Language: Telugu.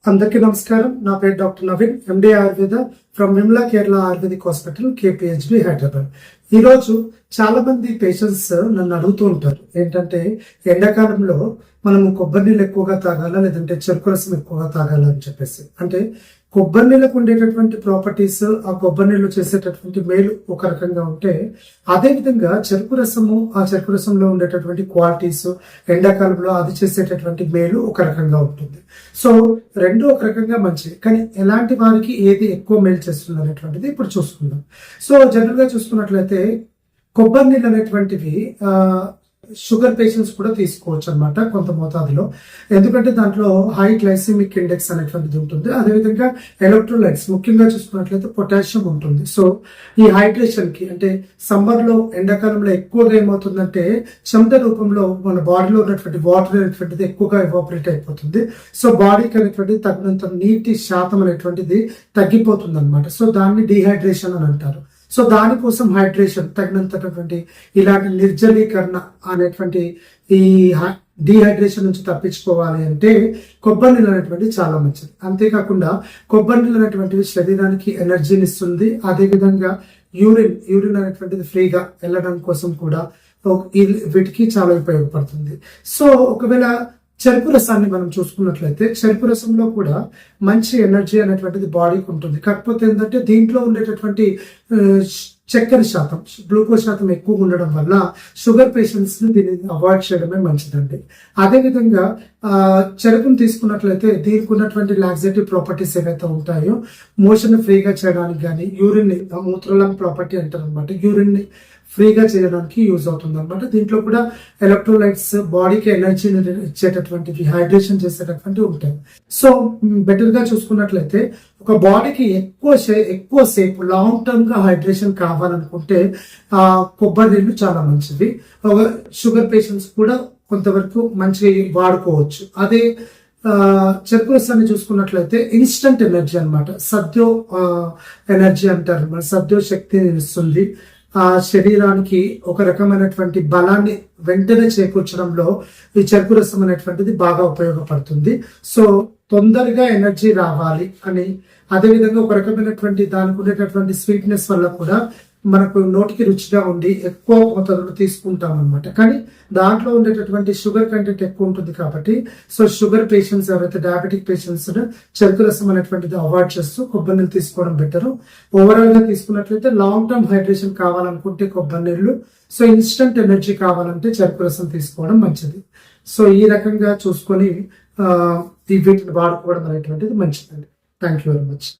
అందరికీ నమస్కారం. నా పేరు doctor Naveen, MD Ayurveda from Vimla Kerala ayurvedic hospital, KPHB, Hyderabad. ఈరోజు చాలా మంది పేషెంట్స్ నన్ను అడుగుతూ ఉంటారు ఏంటంటే, ఎండాకాలంలో మనము కొబ్బరి నీళ్ళు ఎక్కువగా తాగాల లేదంటే చెరుకు రసం ఎక్కువగా తాగాల అని చెప్పేసి. అంటే కొబ్బరి నీళ్ళకు ఉండేటటువంటి ప్రాపర్టీస్, ఆ కొబ్బరి నీళ్ళు చేసేటటువంటి మేలు ఒక రకంగా ఉంటే, అదే విధంగా చెరుకు రసము, ఆ చెరుకు రసంలో ఉండేటటువంటి క్వాలిటీస్, ఎండాకాలంలో అది చేసేటటువంటి మేలు ఒక రకంగా ఉంటుంది. సో రెండు ఒక రకంగా మంచిది, కానీ ఎలాంటి వారికి ఏది ఎక్కువ మేలు చేస్తుంది అనేటువంటిది ఇప్పుడు చూసుకుందాం. సో జనరల్ గా చూసుకున్నట్లయితే కొబ్బరి నీళ్ళు అనేటువంటివి షుగర్ పేషెంట్స్ కూడా తీసుకోవచ్చు అనమాట కొంత మోతాదులో. ఎందుకంటే దాంట్లో హై గ్లైసిమిక్ ఇండెక్స్ అనేటువంటిది ఉంటుంది. అదేవిధంగా ఎలక్ట్రోలైట్స్, ముఖ్యంగా చూసుకున్నట్లయితే పొటాషియం ఉంటుంది. సో ఈ హైడ్రేషన్ కి, అంటే సమ్మర్ లో, ఎండాకాలంలో ఎక్కువగా ఏమవుతుందంటే చెమట రూపంలో మన బాడీలో ఉన్నటువంటి వాటర్ అనేటువంటిది ఎక్కువగా ఎవాపరేట్ అయిపోతుంది. సో బాడీకి అనేటువంటిది తగినంత నీటి శాతం అనేటువంటిది తగ్గిపోతుంది అనమాట. సో దాన్ని డిహైడ్రేషన్ అని అంటారు. సో దానికోసం హైడ్రేషన్, తగినంతటువంటి ఇలాంటి నిర్జలీకరణ అనేటువంటి ఈ డిహైడ్రేషన్ నుంచి తప్పించుకోవాలి అంటే కొబ్బరి నీళ్ళు అనేటువంటి చాలా మంచిది. అంతేకాకుండా కొబ్బరి నీళ్ళు అనేటువంటివి శరీరానికి ఎనర్జీని ఇస్తుంది. అదేవిధంగా యూరిన్ అనేటువంటిది ఫ్రీగా వెళ్ళడం కోసం కూడా వీటికి చాలా ఉపయోగపడుతుంది. సో ఒకవేళ చెరుకు రసాన్ని మనం చూసుకున్నట్లయితే, చెరుకు రసంలో కూడా మంచి ఎనర్జీ అనేటువంటిది బాడీకి ఉంటుంది. కాకపోతే ఏంటంటే దీంట్లో ఉండేటటువంటి చక్కెర శాతం, గ్లూకోజ్ శాతం ఎక్కువగా ఉండడం వల్ల షుగర్ పేషెంట్స్ ని దీన్ని అవాయిడ్ చేయడమే మంచిదండి. అదేవిధంగా చెరుకును తీసుకున్నట్లయితే దీనికి ఉన్నటువంటి లాక్సేటివ్ ప్రాపర్టీస్ ఏవైతే ఉంటాయో, మోషన్ ఫ్రీగా చేయడానికి కానీ, యూరిన్ ని, మూత్రలం ప్రాపర్టీ అంటారు అనమాట, యూరిన్ ని ఫ్రీగా చేయడానికి యూజ్ అవుతుంది అనమాట. దీంట్లో కూడా ఎలక్ట్రోలైట్స్, బాడీకి ఎనర్జీని ఇచ్చేటటువంటివి, హైడ్రేషన్ చేసేటటువంటివి ఉంటాయి. సో బెటర్ గా చూసుకున్నట్లయితే ఒక బాడీకి ఎక్కువ సేపు లాంగ్ టర్మ్ గా హైడ్రేషన్ కావాలనుకుంటే కొబ్బరి నీళ్ళు చాలా మంచివి. షుగర్ పేషెంట్స్ కూడా కొంతవరకు మంచి వాడుకోవచ్చు. అదే చెరుకు రసాన్ని చూసుకున్నట్లయితే ఇన్స్టంట్ ఎనర్జీ అనమాట, సద్యో ఎనర్జీ అంటారు, మన సద్యో శక్తిని ఇస్తుంది. ఆ శరీరానికి ఒక రకమైనటువంటి బలాన్ని వెంటనే చేకూర్చడంలో ఈ చెరుకు రసం అనేటువంటిది బాగా ఉపయోగపడుతుంది. సో తొందరగా ఎనర్జీ రావాలి అని, అదేవిధంగా ఒక రకమైనటువంటి దానికి ఉండేటటువంటి స్వీట్నెస్ వల్ల కూడా మనకు నోటికి రుచిగా ఉండి ఎక్కువ మోతాదులో తీసుకుంటాం అనమాట. కానీ దాంట్లో ఉండేటటువంటి షుగర్ కంటెంట్ ఎక్కువ ఉంటుంది కాబట్టి, సో షుగర్ పేషెంట్స్ ఎవరైతే డయాబెటిక్ పేషెంట్స్ చెరుకు రసం అనేటువంటిది అవాయిడ్ చేస్తూ కొబ్బరి నీళ్ళు తీసుకోవడం బెటర్. ఓవరాల్ గా తీసుకున్నట్లయితే లాంగ్ టర్మ్ హైడ్రేషన్ కావాలనుకుంటే కొబ్బరి నీళ్ళు, సో ఇన్స్టంట్ ఎనర్జీ కావాలంటే చెరుకు రసం తీసుకోవడం మంచిది. సో ఈ రకంగా చూసుకొని వీటిని వాడుకోవడం అనేటువంటిది మంచిదండి. Thank you very much.